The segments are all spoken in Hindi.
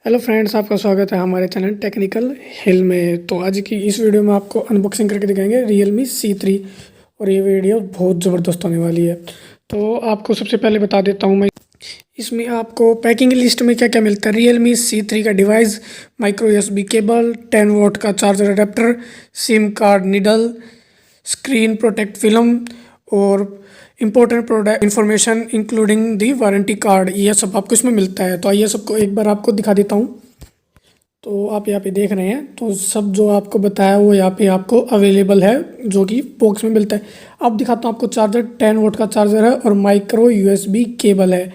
हेलो फ्रेंड्स, आपका स्वागत है हमारे चैनल टेक्निकल हिल में। तो आज की इस वीडियो में आपको अनबॉक्सिंग करके दिखाएंगे Realme C3 और ये वीडियो बहुत ज़बरदस्त होने वाली है। तो आपको सबसे पहले बता देता हूँ मैं, इसमें आपको पैकिंग लिस्ट में क्या क्या मिलता है। Realme C3 का device, micro USB cable, 10 volt का charger adapter, SIM card needle, screen protect film और important product information including the warranty card, ये सब आपको इसमें मिलता है। तो आइए सबको एक बार आपको दिखा देता हूँ। तो आप यहाँ पे देख रहे हैं, तो सब जो आपको बताया वो यहाँ पे आपको अवेलेबल है, जो कि बॉक्स में मिलता है। अब दिखाता हूँ आपको चार्जर, 10 वोल्ट का चार्जर है और माइक्रो USB केबल है।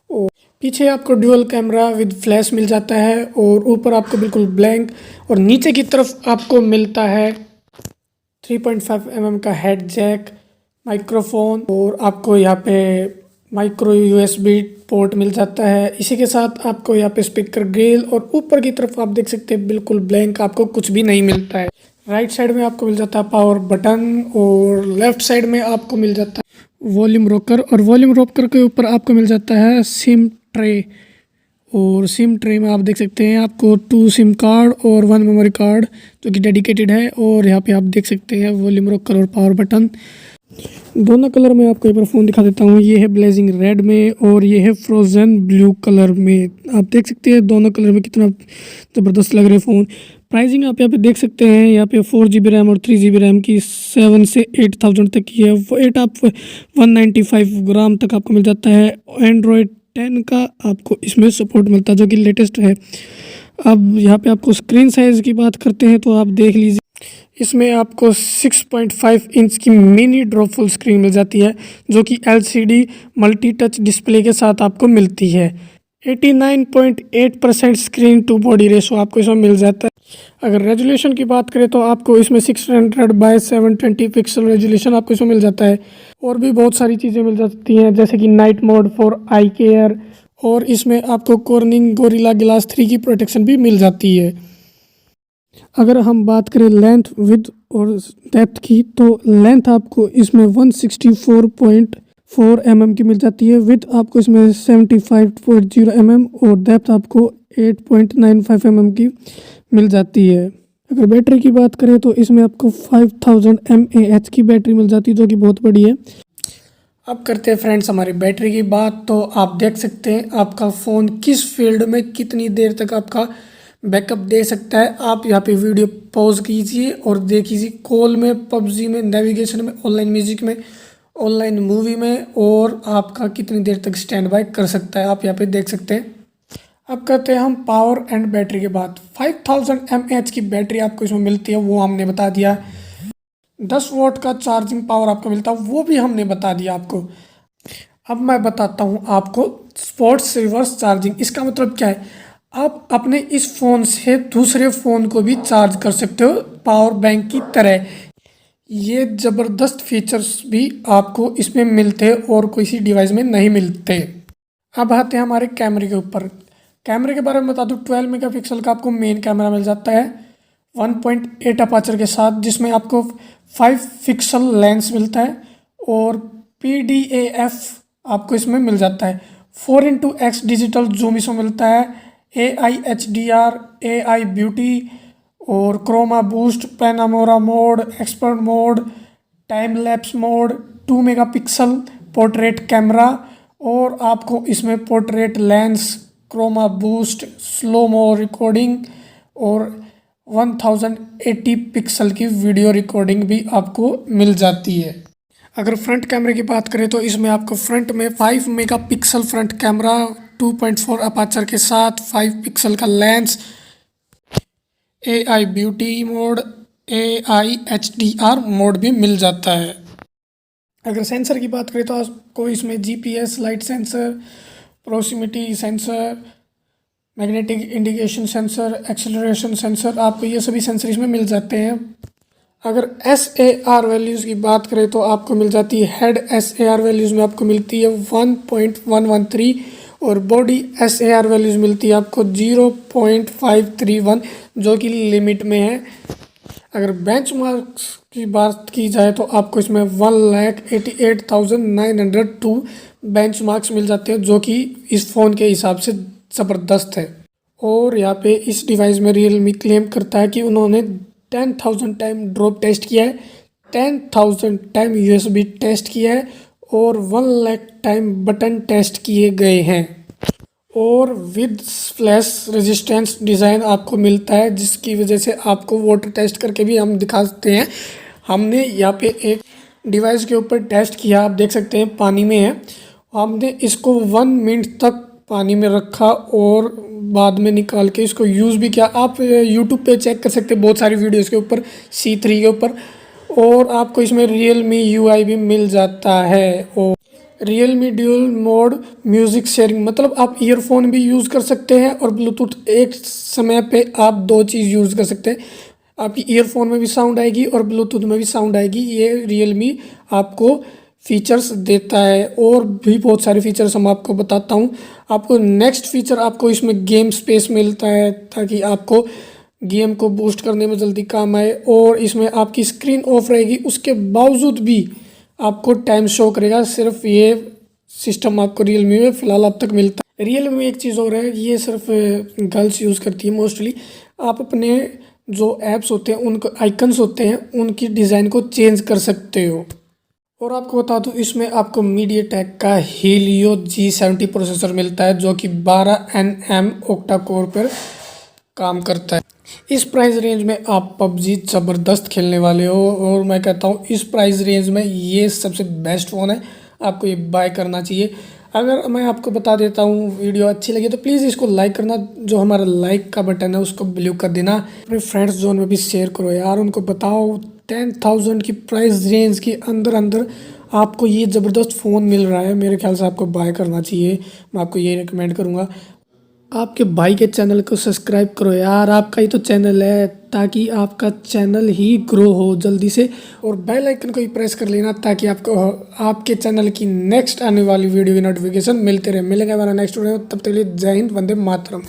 और पीछे आपको ड्यूअल कैमरा विद फ्लैश मिल जाता है और ऊपर आपको बिल्कुल ब्लैंक, और नीचे की तरफ आपको मिलता है 3.5 mm का हेड जैक, माइक्रोफोन, और आपको यहाँ पे माइक्रो USB पोर्ट मिल जाता है। इसी के साथ आपको यहाँ पे स्पीकर ग्रिल, और ऊपर की तरफ आप देख सकते हैं बिल्कुल ब्लैंक, आपको कुछ भी नहीं मिलता है। राइट साइड में आपको मिल जाता है पावर बटन, और लेफ्ट साइड में आपको मिल जाता है वॉल्यूम रोकर, और वॉल्यूम रोकर के ऊपर आपको मिल जाता है सिम ट्रे। और सिम ट्रे में आप देख सकते हैं आपको 2 सिम कार्ड और 1 मेमोरी कार्ड जो कि डेडिकेटेड है। और यहाँ पे आप देख सकते हैं वॉल्यूम रोकर और पावर बटन। दोनों कलर में आपको एक बार फ़ोन दिखा देता हूँ। ये है ब्लेजिंग रेड में और ये है फ्रोज़न ब्लू कलर में। आप देख सकते हैं दोनों कलर में कितना ज़बरदस्त लग रहे हैं फ़ोन। प्राइसिंग आप यहाँ पे देख सकते हैं, यहाँ पे 4 GB रैम और 3 GB रैम की 7 से 8,000 तक की है। 8 आप 195 ग्राम तक आपको मिल जाता है। एंड्रॉयड 10 का आपको इसमें सपोर्ट मिलता है, जो कि लेटेस्ट है। अब यहाँ पे आपको स्क्रीन साइज़ की बात करते हैं तो आप देख लीजिए, इसमें आपको 6.5 इंच की मिनी ड्रॉपफुल स्क्रीन मिल जाती है, जो कि LCD मल्टी टच डिस्प्ले के साथ आपको मिलती है। 89.8% स्क्रीन टू बॉडी रेशो आपको इसमें मिल जाता है। अगर रेजोल्यूशन की बात करें तो आपको इसमें 600 बाय 720 पिक्सल रेजोल्यूशन आपको इसमें मिल जाता है। और भी बहुत सारी चीज़ें मिल जाती हैं, जैसे कि night mode for I care, और इसमें आपको कॉर्निंग गोरिल्ला ग्लास 3 की प्रोटेक्शन भी मिल जाती है। अगर हम बात करें लेंथ, विड्थ और डेप्थ की, तो लेंथ आपको इसमें 164.4 mm की मिल जाती है। विड्थ आपको इसमें 75.0 mm और डेप्थ आपको 8.95 mm की मिल जाती है। अगर बैटरी की बात करें तो इसमें आपको 5000 mAh की बैटरी मिल जाती है, जो कि बहुत बड़ी है। अब करते हैं फ्रेंड्स हमारी बैटरी की बात। तो आप देख सकते हैं आपका फ़ोन किस फील्ड में कितनी देर तक आपका बैकअप दे सकता है। आप यहाँ पे वीडियो पॉज कीजिए और देखिए, कॉल में, PUBG में, नेविगेशन में, ऑनलाइन म्यूजिक में, ऑनलाइन मूवी में, और आपका कितनी देर तक स्टैंड बाय कर सकता है आप यहाँ पे देख सकते हैं। अब करते हैं हम पावर एंड बैटरी के बाद। 5000 mAh की बैटरी आपको इसमें मिलती है, वो हमने बता दिया। 10 वोल्ट का चार्जिंग पावर आपको मिलता है, वो भी हमने बता दिया आपको। अब मैं बताता हूँ आपको स्पोर्ट्स रिवर्स चार्जिंग। इसका मतलब क्या है, आप अपने इस फ़ोन से दूसरे फ़ोन को भी चार्ज कर सकते हो पावर बैंक की तरह। ये ज़बरदस्त फीचर्स भी आपको इसमें मिलते हैं और किसी डिवाइस में नहीं मिलते। अब आते हैं हमारे कैमरे के ऊपर। कैमरे के बारे में बता दूँ, 12 मेगापिक्सल का आपको मेन कैमरा मिल जाता है 1.8 अपाचर के साथ, जिसमें आपको 5 पिक्सल लेंस मिलता है, और PDAF आपको इसमें मिल जाता है। 4x डिजिटल जूम इसमें मिलता है। AI HDR, AI ब्यूटी और chroma boost, panorama mode, expert mode, time lapse mode, 2 megapixel portrait camera, और आपको इसमें portrait lens, chroma boost, slow mo recording और 1080 पिक्सल की वीडियो रिकॉर्डिंग भी आपको मिल जाती है। अगर फ्रंट कैमरे की बात करें तो इसमें आपको फ्रंट में 5 मेगापिक्सल फ्रंट कैमरा, 2.4 अपाचर के साथ, 5 पिक्सल का lens, AI beauty mode, AI HDR mode भी मिल जाता है। अगर सेंसर की बात करें तो आपको इसमें GPS light sensor, proximity sensor, magnetic indication sensor, acceleration sensor, आपको ये सभी सेंसर इसमें मिल जाते हैं। अगर SAR वैल्यूज़ की बात करें तो आपको मिल जाती है, हेड SAR वैल्यूज़ में आपको मिलती है 1.113 और बॉडी SAR वैल्यूज़ मिलती है आपको 0.531, जो कि लिमिट में है। अगर बेंचमार्क्स की बात की जाए तो आपको इसमें 1,88,902 बेंचमार्क्स मिल जाते हैं, जो कि इस फ़ोन के हिसाब से ज़बरदस्त है। और यहाँ पे इस डिवाइस में रियलमी क्लेम करता है कि उन्होंने 10,000 टाइम ड्रॉप टेस्ट किया है, 10,000 टाइम यूएसबी टेस्ट किया है और 1 लाख टाइम बटन टेस्ट किए गए हैं। और विद फ्लैश रेजिस्टेंस डिज़ाइन आपको मिलता है, जिसकी वजह से आपको वाटर टेस्ट करके भी हम दिखा सकते हैं। हमने यहाँ पे एक डिवाइस के यूपर टेस्ट किया, आप देख सकते हैं पानी में है। हमने इसको 1 मिनट तक पानी में रखा और बाद में निकाल के इसको यूज़ भी किया। आप यूट्यूब पे चेक कर सकते हैं बहुत सारी वीडियोस के ऊपर, C3 के ऊपर। और आपको इसमें रियलमी UI भी मिल जाता है और Realme dual mode music sharing, मतलब आप ईयरफोन भी यूज़ कर सकते हैं और ब्लूटूथ एक समय पे आप 2 चीज़ यूज़ कर सकते हैं। आपकी ईयरफोन में भी साउंड आएगी और ब्लूटूथ में भी साउंड आएगी। ये रियलमी आपको फीचर्स देता है और भी बहुत सारे फीचर्स हम आपको बताता हूँ। आपको नेक्स्ट फीचर आपको इसमें गेम स्पेस मिलता है, ताकि आपको गेम को बूस्ट करने में जल्दी काम आए। और इसमें आपकी स्क्रीन ऑफ रहेगी, उसके बावजूद भी आपको टाइम शो करेगा। सिर्फ ये सिस्टम आपको रियलमी में फ़िलहाल अब तक मिलता है। रियलमी में एक चीज़ और है, ये सिर्फ गर्ल्स यूज़ करती है मोस्टली। आप अपने जो ऐप्स होते हैं, उनको आइकन्स होते हैं, उनकी डिज़ाइन को चेंज कर सकते हो। और आपको बता दूं, इसमें आपको मीडियाटेक का हीलियो G70 प्रोसेसर मिलता है, जो कि 12 nm ऑक्टा कोर पर काम करता है। इस प्राइस रेंज में आप PUBG ज़बरदस्त खेलने वाले हो और मैं कहता हूँ इस प्राइस रेंज में ये सबसे बेस्ट फ़ोन है, आपको ये बाय करना चाहिए। अगर मैं आपको बता देता हूँ, वीडियो अच्छी लगी तो प्लीज़ इसको लाइक करना, जो हमारा लाइक का बटन है उसको ब्लू कर देना। अपने फ्रेंड्स जोन में भी शेयर करो यार, उनको बताओ 10,000 की प्राइस रेंज के अंदर अंदर आपको ये ज़बरदस्त फ़ोन मिल रहा है। मेरे ख्याल से आपको बाय करना चाहिए, मैं आपको ये रिकमेंड करूँगा। आपके भाई के चैनल को सब्सक्राइब करो यार, आपका ही तो चैनल है, ताकि आपका चैनल ही ग्रो हो जल्दी से। और बेल आइकन को भी प्रेस कर लेना, ताकि आपको आपके चैनल की नेक्स्ट आने वाली वीडियो की नोटिफिकेशन मिलते रहे। मिलेगा हमारा नेक्स्ट वीडियो, तब तक के लिए जय हिंद, वंदे मातरम।